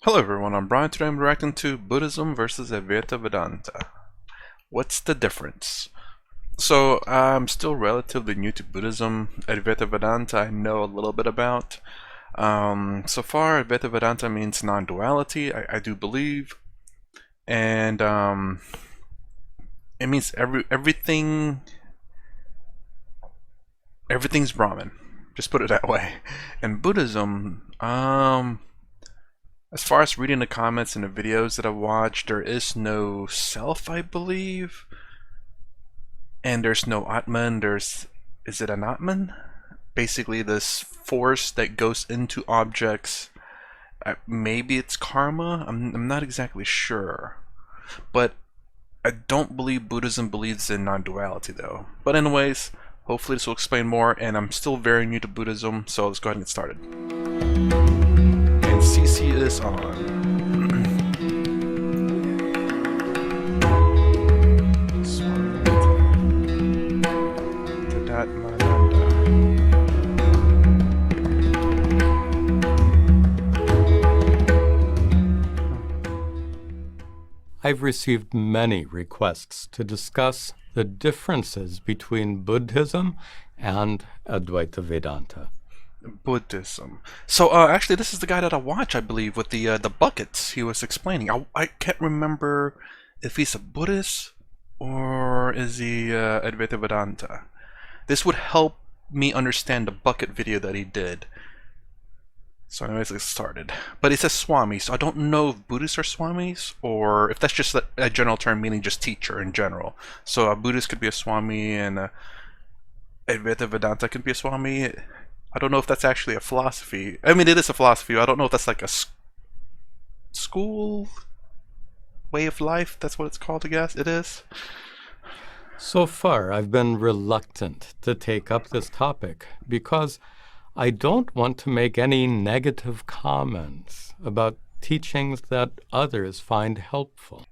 Hello everyone, I'm Brian. Today I'm reacting to Buddhism versus Advaita Vedanta. What's the difference? So I'm still relatively new to Buddhism. Advaita Vedanta I know a little bit about. So far Advaita Vedanta means non-duality, I do believe. And it means everything's Brahman. Just put it that way. And Buddhism, as far as reading the comments and the videos that I've watched, there is no self, I believe. And there's no Atman, is it an Atman? Basically this force that goes into objects. Maybe it's karma? I'm not exactly sure. But I don't believe Buddhism believes in non-duality though. But anyways, hopefully this will explain more, and I'm still very new to Buddhism, so let's go ahead and get started. And CC is on. I've received many requests to discuss the differences between Buddhism and Advaita Vedanta. Buddhism. So actually this is the guy that I watch, I believe, with the buckets he was explaining. I can't remember if he's a Buddhist or is he Advaita Vedanta. This would help me understand the bucket video that he did. So anyways, let's started. But it says Swami, so I don't know if Buddhists are Swamis or if that's just a general term meaning just teacher in general. So a Buddhist could be a Swami and a Advaita Vedanta could be a Swami. I don't know if that's actually a philosophy. I mean, it is a philosophy. I don't know if that's like a school way of life. That's what it's called, I guess. It is. So far, I've been reluctant to take up this topic because I don't want to make any negative comments about teachings that others find helpful.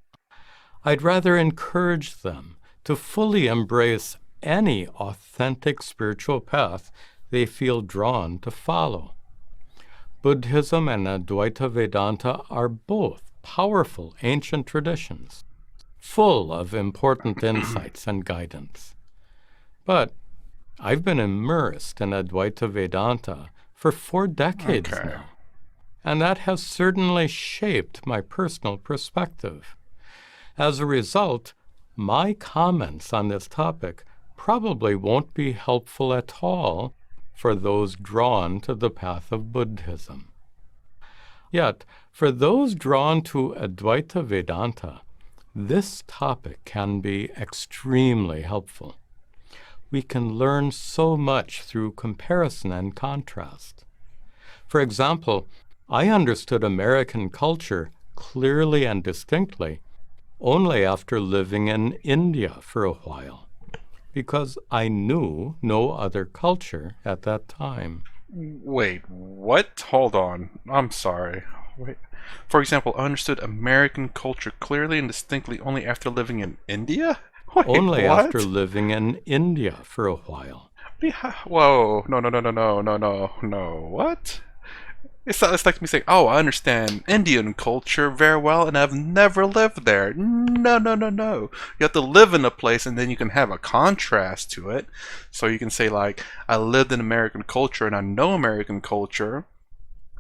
I'd rather encourage them to fully embrace any authentic spiritual path they feel drawn to follow. Buddhism and Advaita Vedanta are both powerful ancient traditions, full of important insights and guidance. But I've been immersed in Advaita Vedanta for 4 decades now, and that has certainly shaped my personal perspective. As a result, my comments on this topic probably won't be helpful at all for those drawn to the path of Buddhism. Yet, for those drawn to Advaita Vedanta, this topic can be extremely helpful. We can learn so much through comparison and contrast. For example, I understood American culture clearly and distinctly only after living in India for a while, because I knew no other culture at that time. Wait, what? Hold on. I'm sorry. Wait. For example, I understood American culture clearly and distinctly only after living in India? Wait, only what? after living in India for a while. Whoa, no, what? It's like me saying, oh, I understand Indian culture very well and I've never lived there. No. You have to live in a place and then you can have a contrast to it. So you can say like, I lived in American culture and I know American culture.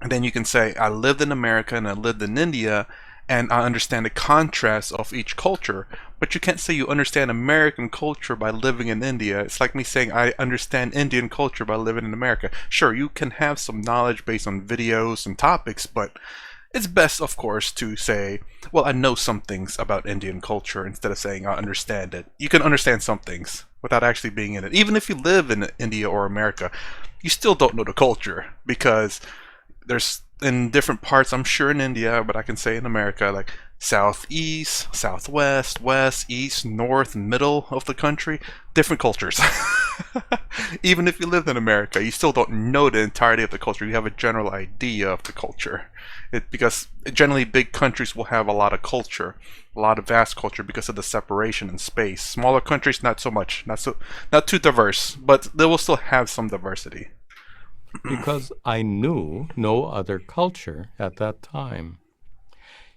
And then you can say, I lived in America and I lived in India and I understand the contrast of each culture. But you can't say you understand American culture by living in India. It's like me saying I understand Indian culture by living in America. Sure, you can have some knowledge based on videos and topics, but it's best, of course, to say, well, I know some things about Indian culture instead of saying I understand it. You can understand some things without actually being in it. Even if you live in India or America, you still don't know the culture because there's in different parts, I'm sure in India, but I can say in America, like southeast, southwest, west, east, north, and middle of the country, different cultures. Even if you lived in America, you still don't know the entirety of the culture. You have a general idea of the culture. Because generally big countries will have a lot of culture, a lot of vast culture because of the separation in space. Smaller countries, not so much, not too diverse, but they will still have some diversity. Because I knew no other culture at that time.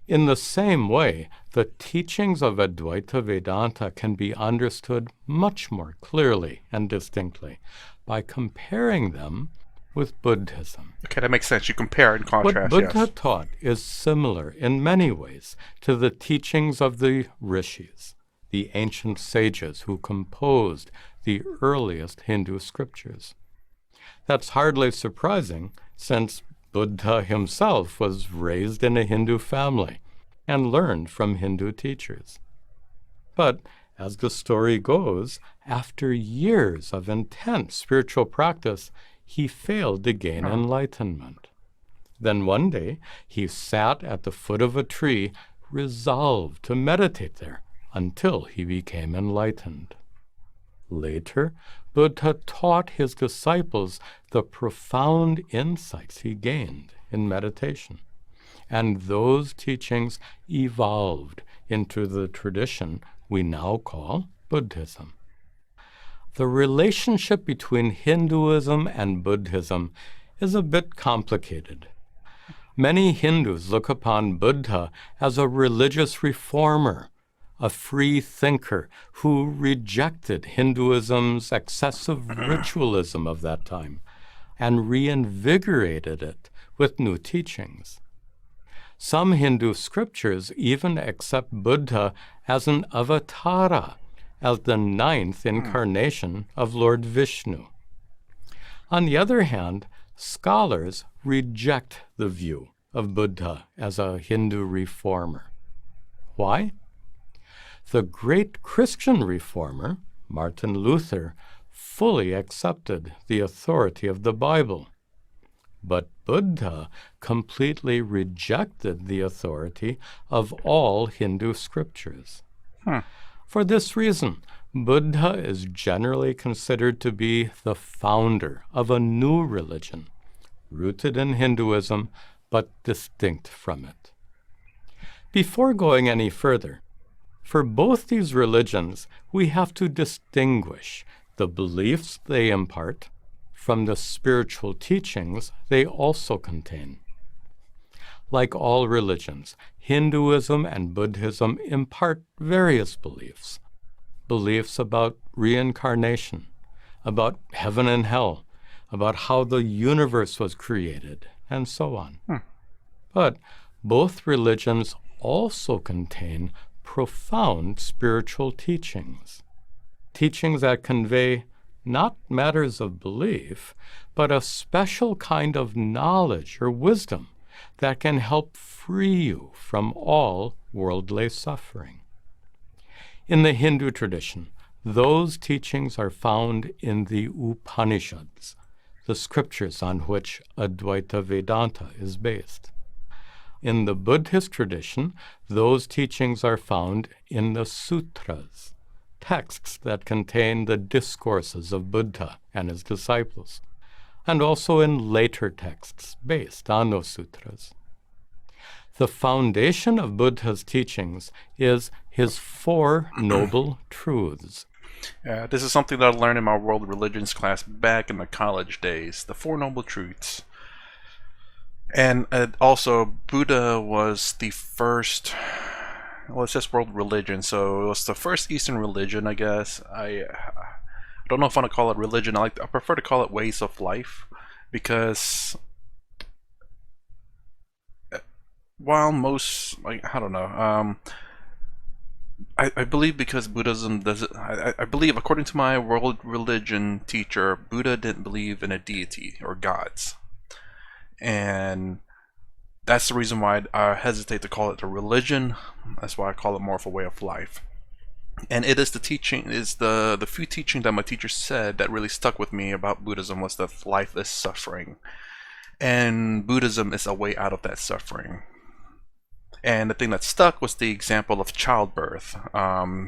In the same way, the teachings of Advaita Vedanta can be understood much more clearly and distinctly by comparing them with Buddhism. Okay, that makes sense. You compare and What contrast, Buddha yes. taught is similar in many ways to the teachings of the rishis, the ancient sages who composed the earliest Hindu scriptures. That's hardly surprising, since Buddha himself was raised in a Hindu family and learned from Hindu teachers. But as the story goes, after years of intense spiritual practice, he failed to gain enlightenment. Then one day, he sat at the foot of a tree, resolved to meditate there until he became enlightened. Later, Buddha taught his disciples the profound insights he gained in meditation, and those teachings evolved into the tradition we now call Buddhism. The relationship between Hinduism and Buddhism is a bit complicated. Many Hindus look upon Buddha as a religious reformer, a free thinker who rejected Hinduism's excessive ritualism of that time and reinvigorated it with new teachings. Some Hindu scriptures even accept Buddha as an avatara, as the ninth incarnation of Lord Vishnu. On the other hand, scholars reject the view of Buddha as a Hindu reformer. Why? The great Christian reformer, Martin Luther, fully accepted the authority of the Bible. But Buddha completely rejected the authority of all Hindu scriptures. For this reason, Buddha is generally considered to be the founder of a new religion, rooted in Hinduism, but distinct from it. Before going any further, for both these religions, we have to distinguish the beliefs they impart from the spiritual teachings they also contain. Like all religions, Hinduism and Buddhism impart various beliefs. Beliefs about reincarnation, about heaven and hell, about how the universe was created, and so on. But both religions also contain profound spiritual teachings, teachings that convey not matters of belief, but a special kind of knowledge or wisdom that can help free you from all worldly suffering. In the Hindu tradition, those teachings are found in the Upanishads, the scriptures on which Advaita Vedanta is based. In the Buddhist tradition, those teachings are found in the sutras, texts that contain the discourses of Buddha and his disciples, and also in later texts based on those sutras. The foundation of Buddha's teachings is his Four Noble Truths. This is something that I learned in my world religions class back in the college days. The Four Noble Truths. And also, Buddha was the first, well, it's just world religion, so it was the first Eastern religion, I guess. I don't know if I want to call it religion. I prefer to call it ways of life, because while most, like, I don't know, I believe because Buddhism doesn't, I believe, according to my world religion teacher, Buddha didn't believe in a deity or gods. And that's the reason why I hesitate to call it a religion. That's why I call it more of a way of life. And it is the teaching, is the few teaching that my teacher said that really stuck with me about Buddhism was that life is suffering. And Buddhism is a way out of that suffering. And the thing that stuck was the example of childbirth.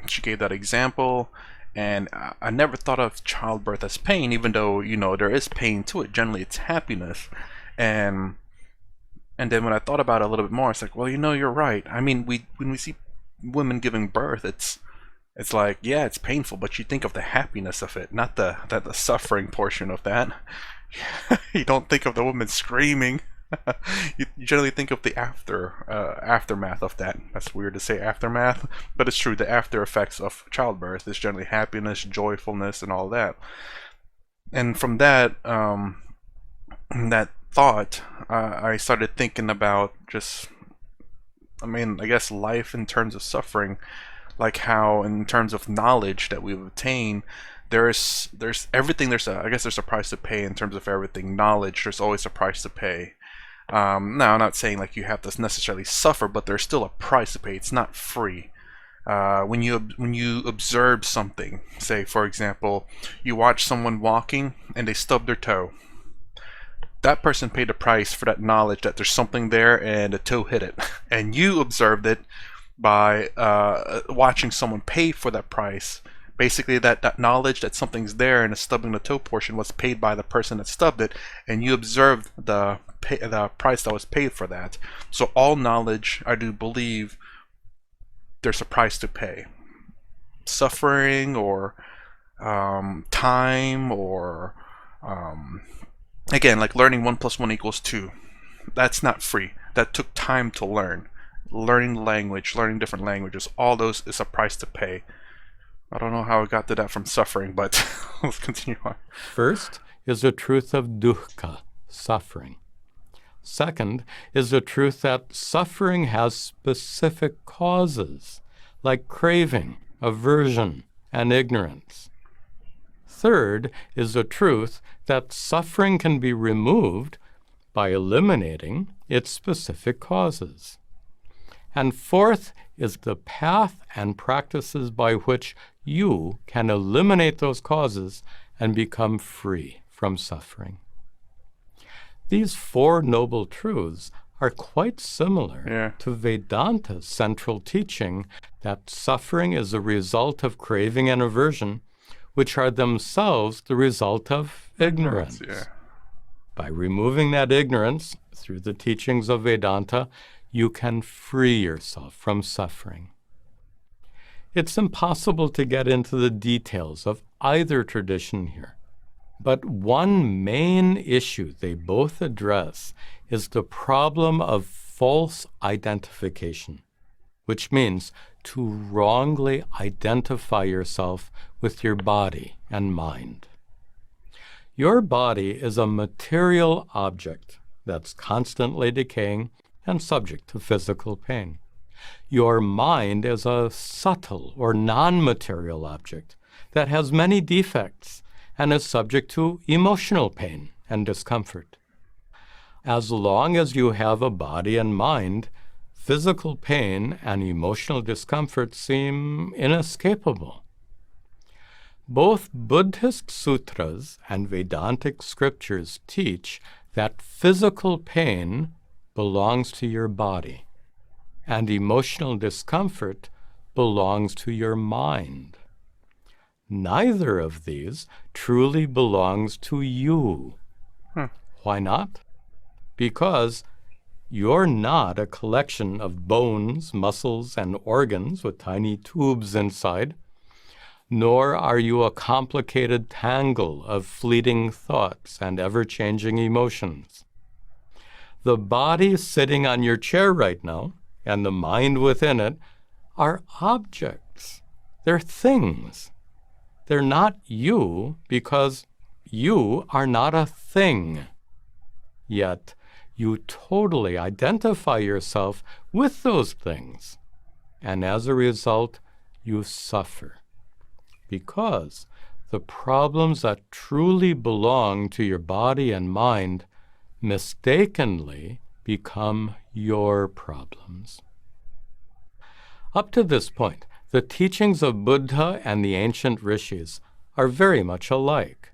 She gave that example, and I never thought of childbirth as pain, even though, you know, there is pain to it. Generally, it's happiness. And then when I thought about it a little bit more, it's like, well, you know, you're right. I mean, when we see women giving birth, it's like, yeah, it's painful, but you think of the happiness of it, not the suffering portion of that. You don't think of the woman screaming. You generally think of the aftermath of that. That's weird to say aftermath, but it's true. The after effects of childbirth is generally happiness, joyfulness, and all that. And from that, that thought, I started thinking about just, I mean, I guess life in terms of suffering, like how in terms of knowledge that we've obtained, there's everything. I guess there's a price to pay in terms of everything. Knowledge, there's always a price to pay. Now, I'm not saying like you have to necessarily suffer, but there's still a price to pay. It's not free. When you observe something, say for example, you watch someone walking and they stub their toe. That person paid a price for that knowledge that there's something there and the toe hit it, and you observed it by watching someone pay for that price. Basically, that knowledge that something's there and the stubbing the toe portion was paid by the person that stubbed it, and you observed the price that was paid for that. So all knowledge, I do believe, there's a price to pay. Suffering or time or again, like learning 1 + 1 = 2. That's not free. That took time to learn. Learning language, learning different languages, all those is a price to pay. I don't know how I got to that from suffering, but let's continue on. First is the truth of dukkha, suffering. Second is the truth that suffering has specific causes, like craving, aversion, and ignorance. Third is the truth that suffering can be removed by eliminating its specific causes. And fourth is the path and practices by which you can eliminate those causes and become free from suffering. These four noble truths are quite similar to Vedanta's central teaching that suffering is a result of craving and aversion, which are themselves the result of ignorance. By removing that ignorance through the teachings of Vedanta, you can free yourself from suffering. It's impossible to get into the details of either tradition here, but one main issue they both address is the problem of false identification, which means to wrongly identify yourself with your body and mind. Your body is a material object that's constantly decaying and subject to physical pain. Your mind is a subtle or non-material object that has many defects and is subject to emotional pain and discomfort. As long as you have a body and mind, physical pain and emotional discomfort seem inescapable. Both Buddhist sutras and Vedantic scriptures teach that physical pain belongs to your body, and emotional discomfort belongs to your mind. Neither of these truly belongs to you. Why not? Because you're not a collection of bones, muscles, and organs with tiny tubes inside, nor are you a complicated tangle of fleeting thoughts and ever-changing emotions. The body sitting on your chair right now and the mind within it are objects. They're things. They're not you because you are not a thing. Yet you totally identify yourself with those things, and as a result, you suffer. Because the problems that truly belong to your body and mind mistakenly become your problems. Up to this point, the teachings of Buddha and the ancient rishis are very much alike.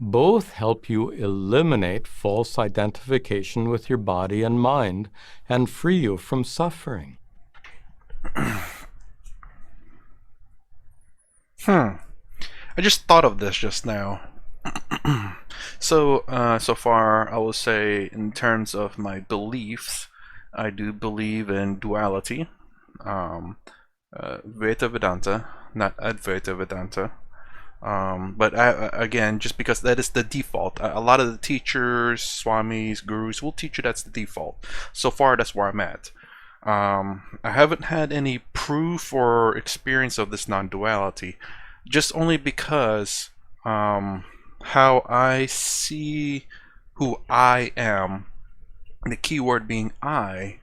Both help you eliminate false identification with your body and mind and free you from suffering. I just thought of this just now. So far, I will say, in terms of my beliefs, I do believe in duality. Veta Vedanta, not Advaita Vedanta. But again, just because that is the default, a lot of the teachers, swamis, gurus will teach you that's the default. So far, that's where I'm at. I haven't had any proof or experience of this non-duality, just only because how I see who I am, the key word being I,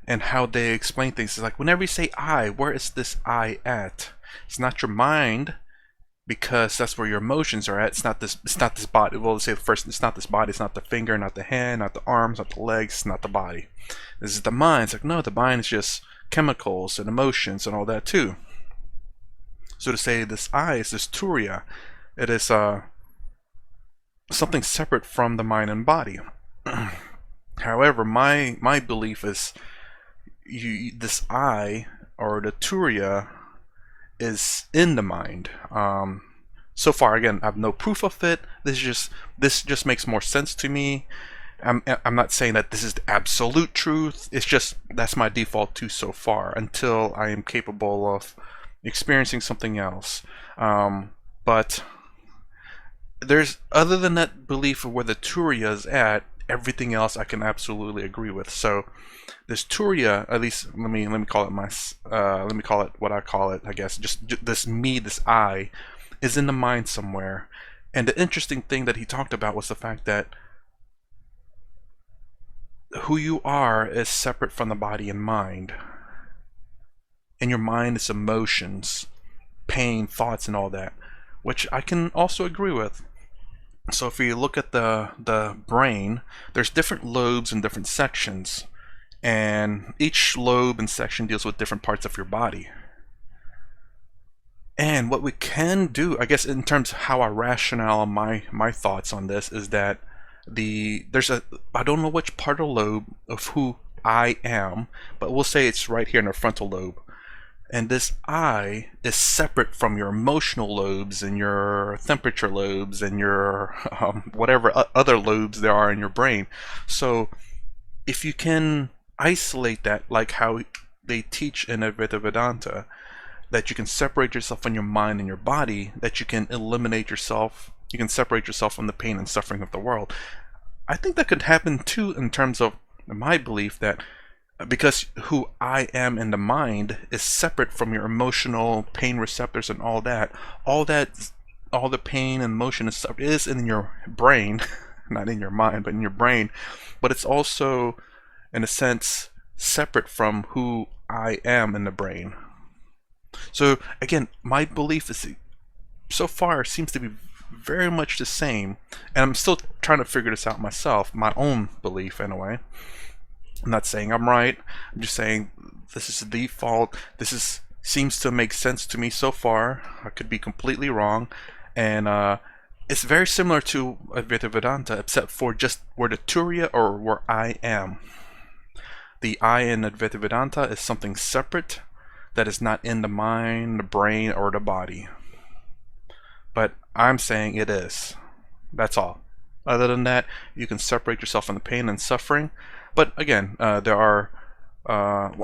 and how they explain things is like whenever you say I, where is this I at? It's not your mind, because that's where your emotions are at. It's not this. It's not this body. Well, let's say first, it's not this body. It's not the finger, not the hand, not the arms, not the legs. It's not the body. This is the mind. It's like no, the mind is just chemicals and emotions and all that too. So to say this I is this turiya, it is something separate from the mind and body. However, my belief is this I or the turiya is in the mind. So far, again, I have no proof of it. This just makes more sense to me. I'm not saying that this is the absolute truth. It's just that's my default too so far until I am capable of experiencing something else. But there's other than that belief of where the turiya is at, everything else I can absolutely agree with. So this turiya, at least let me call it let me call it what I call it. I guess just this me, this I, is in the mind somewhere. And the interesting thing that he talked about was the fact that who you are is separate from the body and mind. And your mind is emotions, pain, thoughts, and all that, which I can also agree with. So if you look at the brain, there's different lobes and different sections, and each lobe and section deals with different parts of your body. And what we can do, I guess, in terms of how I rationale my thoughts on this, is that I don't know which part of the lobe of who I am, but we'll say it's right here in the frontal lobe. And this I is separate from your emotional lobes and your temperature lobes and your whatever other lobes there are in your brain. So if you can isolate that, like how they teach in Advaita Vedanta, that you can separate yourself from your mind and your body, that you can eliminate yourself, you can separate yourself from the pain and suffering of the world. I think that could happen too in terms of my belief that because who I am in the mind is separate from your emotional pain receptors and all the pain and emotion and stuff is in your brain, not in your mind, but in your brain. But it's also, in a sense, separate from who I am in the brain. So again, my belief is so far seems to be very much the same, and I'm still trying to figure this out myself, my own belief anyway. I'm not saying I'm right. I'm just saying this is the default. Seems to make sense to me so far. I could be completely wrong, and it's very similar to Advaita Vedanta, except for just where the turiya or where I am. The I in Advaita Vedanta is something separate that is not in the mind, the brain, or the body. But I'm saying it is. That's all. Other than that, you can separate yourself from the pain and suffering. But again, there are,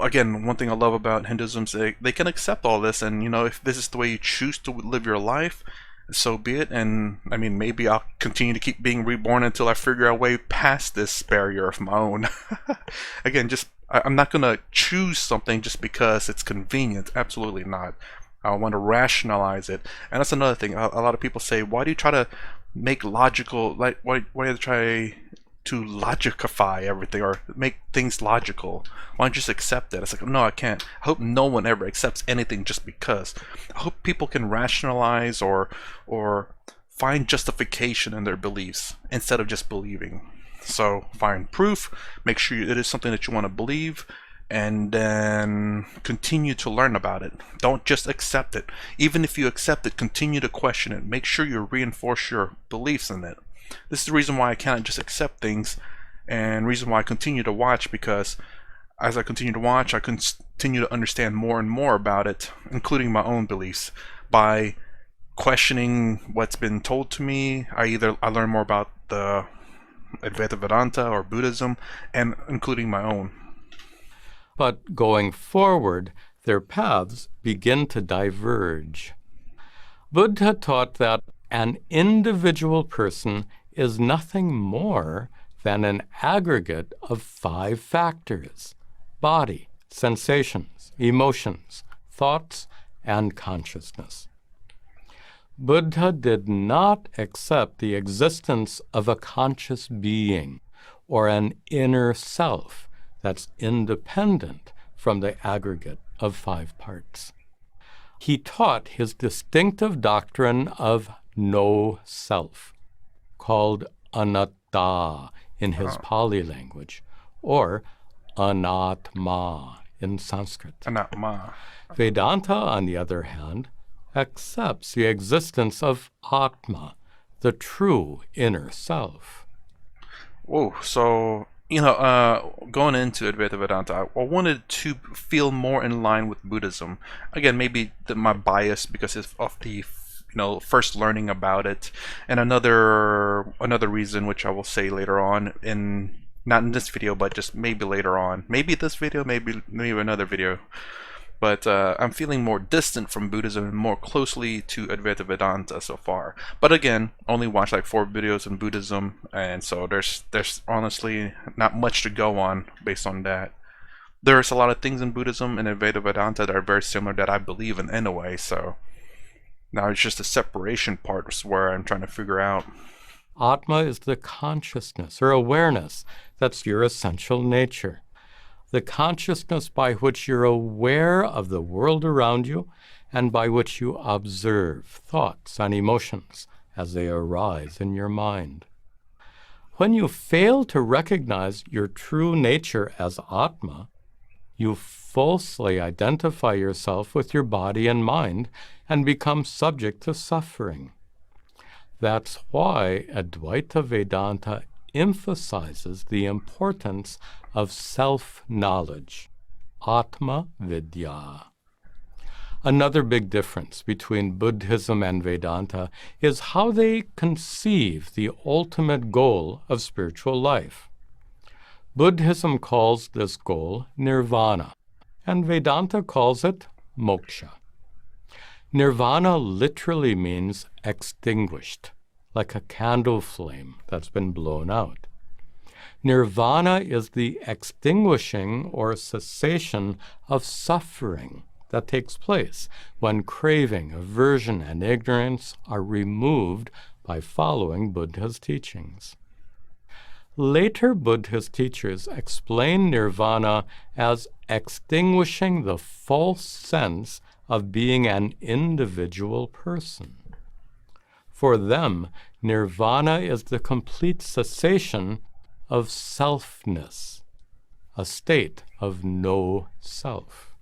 again, one thing I love about Hinduism is they can accept all this, and if this is the way you choose to live your life, so be it. And I mean, maybe I'll continue to keep being reborn until I figure out a way past this barrier of my own. Again, I'm not gonna choose something just because it's convenient. Absolutely not. I want to rationalize it, and that's another thing. A lot of people say, "Why do you try to make logical? Like, why do you try to logicify everything or make things logical? Why don't you just accept it?" It's like, no, I can't. I hope no one ever accepts anything just because. I hope people can rationalize or find justification in their beliefs instead of just believing. So find proof, make sure it is something that you want to believe, and then continue to learn about it. Don't just accept it. Even if you accept it, continue to question it. Make sure you reinforce your beliefs in it. This is the reason why I cannot just accept things, and reason why I continue to watch, because as I continue to watch, I continue to understand more and more about it, including my own beliefs. By questioning what's been told to me, I learn more about the Advaita Vedanta or Buddhism, and including my own. But going forward, their paths begin to diverge. Buddha taught that an individual person is nothing more than an aggregate of 5 factors: body, sensations, emotions, thoughts, and consciousness. Buddha did not accept the existence of a conscious being or an inner self that's independent from the aggregate of 5 parts. He taught his distinctive doctrine of no self, called anatta in his Pali language, or anatma in Sanskrit. Anatma. Vedanta, on the other hand, accepts the existence of Atma, the true inner self. Whoa, so, going into Advaita Vedanta, I wanted to feel more in line with Buddhism. Again, maybe my bias because of the first learning about it, and another reason, which I will say later on, not in this video, but just maybe later on, maybe this video, maybe another video. But I'm feeling more distant from Buddhism and more closely to Advaita Vedanta so far. But again, only watched like 4 videos in Buddhism, and so there's honestly not much to go on based on that. There's a lot of things in Buddhism and Advaita Vedanta that are very similar that I believe in anyway, so now it's just the separation part where I'm trying to figure out. Atma is the consciousness or awareness that's your essential nature. The consciousness by which you're aware of the world around you and by which you observe thoughts and emotions as they arise in your mind. When you fail to recognize your true nature as Atma, you falsely identify yourself with your body and mind and become subject to suffering. That's why Advaita Vedanta emphasizes the importance of self-knowledge, Atma Vidya. Another big difference between Buddhism and Vedanta is how they conceive the ultimate goal of spiritual life. Buddhism calls this goal nirvana, and Vedanta calls it moksha. Nirvana literally means extinguished, like a candle flame that's been blown out. Nirvana is the extinguishing or cessation of suffering that takes place when craving, aversion, and ignorance are removed by following Buddha's teachings. Later Buddhist teachers explain nirvana as extinguishing the false sense of being an individual person. For them, nirvana is the complete cessation of selfness, a state of no self.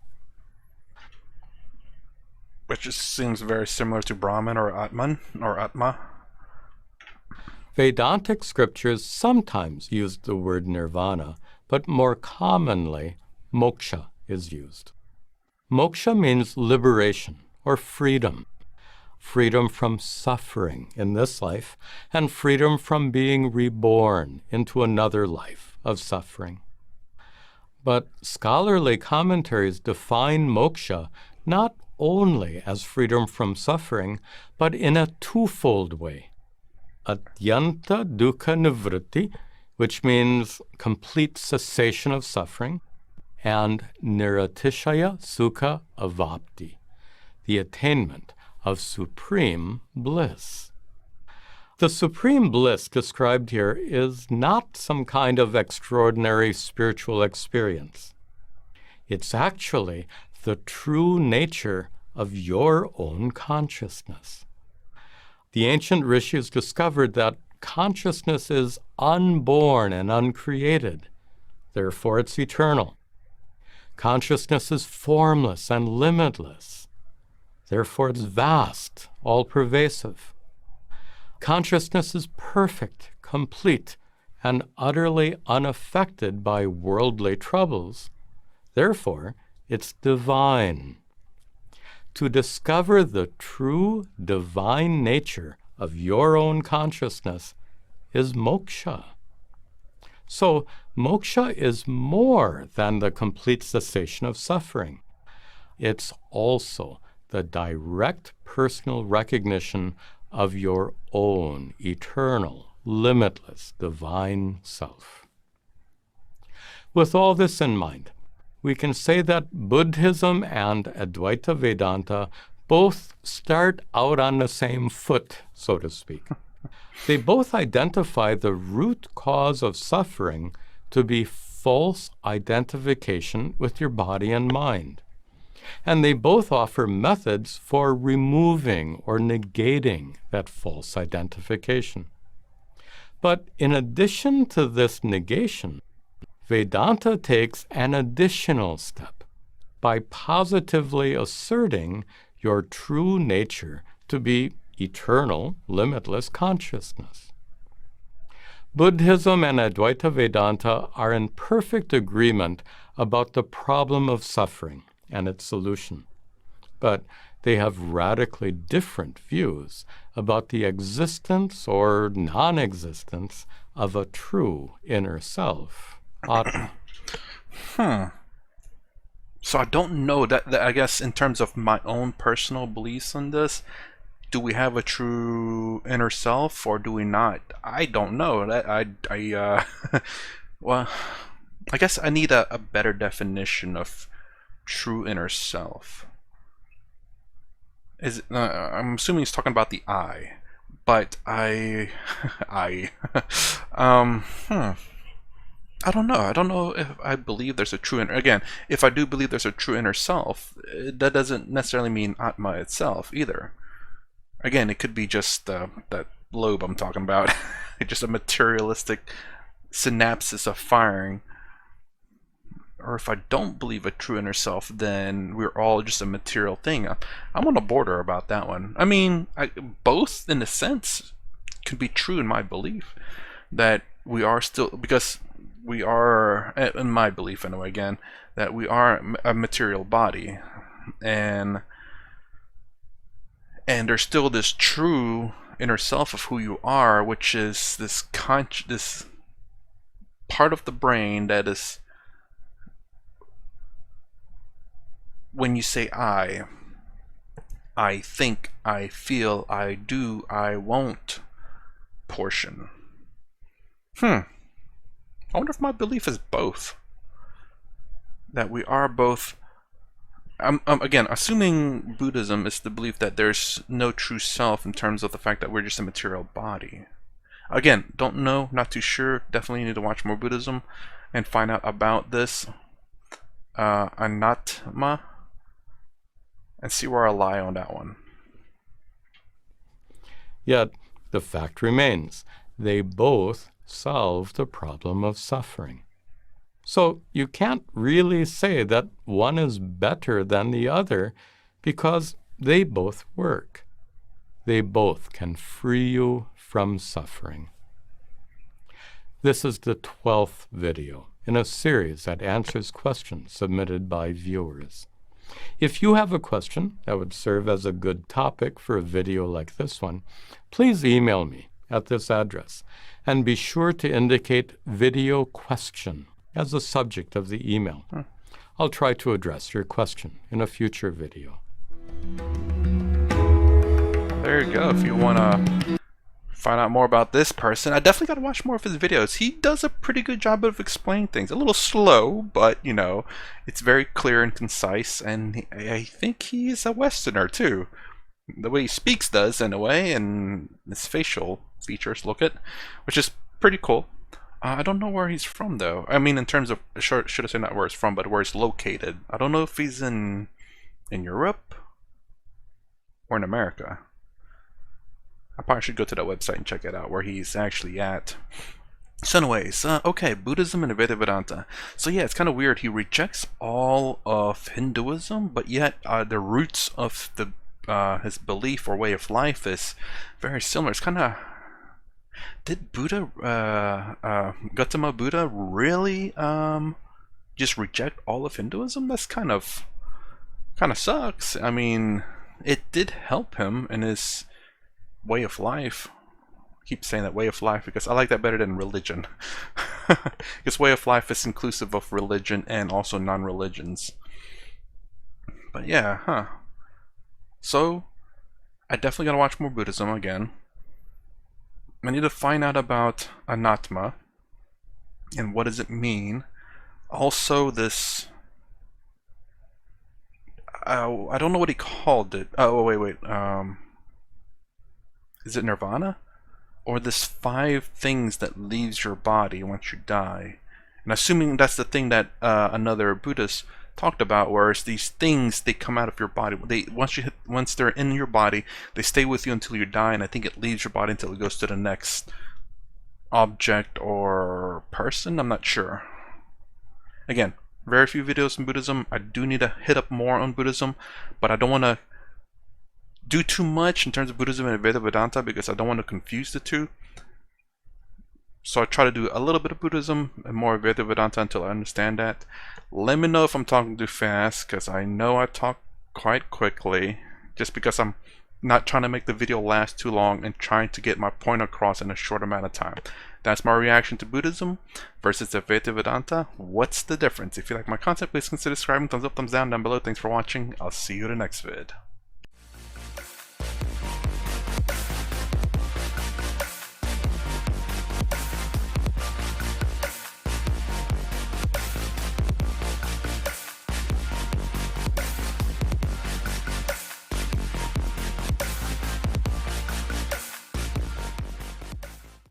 Which just seems very similar to Brahman or Atman or Atma. Vedantic scriptures sometimes use the word nirvana, but more commonly, moksha is used. Moksha means liberation or freedom. Freedom from suffering in this life, and freedom from being reborn into another life of suffering. But scholarly commentaries define moksha not only as freedom from suffering, but in a twofold way. Atyanta dukkha nivritti, which means complete cessation of suffering, and niratishaya sukha avapti, the attainment of supreme bliss. The supreme bliss described here is not some kind of extraordinary spiritual experience. It's actually the true nature of your own consciousness. The ancient rishis discovered that consciousness is unborn and uncreated, therefore it's eternal. Consciousness is formless and limitless, therefore it's vast, all-pervasive. Consciousness is perfect, complete, and utterly unaffected by worldly troubles, therefore it's divine. To discover the true divine nature of your own consciousness is moksha. So, moksha is more than the complete cessation of suffering. It's also the direct personal recognition of your own eternal, limitless, divine self. With all this in mind, we can say that Buddhism and Advaita Vedanta both start out on the same foot, so to speak. They both identify the root cause of suffering to be false identification with your body and mind. And they both offer methods for removing or negating that false identification. But in addition to this negation, Vedanta takes an additional step by positively asserting your true nature to be eternal, limitless consciousness. Buddhism and Advaita Vedanta are in perfect agreement about the problem of suffering and its solution, but they have radically different views about the existence or non-existence of a true inner self, Atma. So I don't know that I guess in terms of my own personal beliefs on this, do we have a true inner self or do we not? I don't know. Well, I guess I need a better definition of true inner self. I'm assuming he's talking about the I, but I don't know. I don't know if I believe there's a true inner. Again, if I do believe there's a true inner self, that doesn't necessarily mean Atma itself either. Again, it could be just that lobe I'm talking about, just a materialistic synapses of firing. Or if I don't believe a true inner self, then we're all just a material thing. I'm on the border about that one. I mean, both in a sense could be true in my belief that we are still, because we are, in my belief anyway, again, that we are a material body, and there's still this true inner self of who you are, which is this this part of the brain that is, when you say I think, I feel, I do, I won't portion. I wonder if my belief is both. That we are both. Again, assuming Buddhism is the belief that there's no true self in terms of the fact that we're just a material body. Again, don't know, not too sure. Definitely need to watch more Buddhism and find out about this Anatma and see where I lie on that one. Yet, the fact remains, they both solve the problem of suffering. So you can't really say that one is better than the other because they both work. They both can free you from suffering. This is the 12th video in a series that answers questions submitted by viewers. If you have a question that would serve as a good topic for a video like this one, please email me at this address and be sure to indicate video question as the subject of the email. I'll try to address your question in a future video. There you go. If you want to find out more about this person, I definitely got to watch more of his videos. He does a pretty good job of explaining things. A little slow, but, you know, it's very clear and concise, and I think he's a Westerner, too. The way he speaks does, in a way, and his facial features look it, which is pretty cool. I don't know where he's from, though. I mean, in terms of, should I say not where he's from, but where he's located. I don't know if he's in Europe or in America. I probably should go to that website and check it out, where he's actually at. So anyways, okay, Buddhism and Advaita Vedanta. So yeah, it's kind of weird. He rejects all of Hinduism, but yet the roots of his belief or way of life is very similar. It's kind of... Did Buddha, Gautama Buddha, really just reject all of Hinduism? That's kind of sucks. I mean, it did help him in his way of life. I keep saying that way of life because I like that better than religion. Because way of life is inclusive of religion and also non-religions. But yeah, So, I definitely gotta watch more Buddhism again. I need to find out about Anatma and what does it mean. Also, this I don't know what he called it. Oh wait. Is it Nirvana or this 5 things that leaves your body once you die? And assuming that's the thing that another Buddhist talked about, whereas these things they come out of your body. They once they're in your body, they stay with you until you die, and I think it leaves your body until it goes to the next object or person. I'm not sure. Again, very few videos in Buddhism. I do need to hit up more on Buddhism, but I don't want to do too much in terms of Buddhism and Advaita Vedanta because I don't want to confuse the two. So I try to do a little bit of Buddhism and more Advaita Vedanta until I understand that. Let me know if I'm talking too fast because I know I talk quite quickly just because I'm not trying to make the video last too long and trying to get my point across in a short amount of time. That's my reaction to Buddhism versus Advaita Vedanta. What's the difference? If you like my content, please consider subscribing. Thumbs up, thumbs down below. Thanks for watching. I'll see you in the next vid.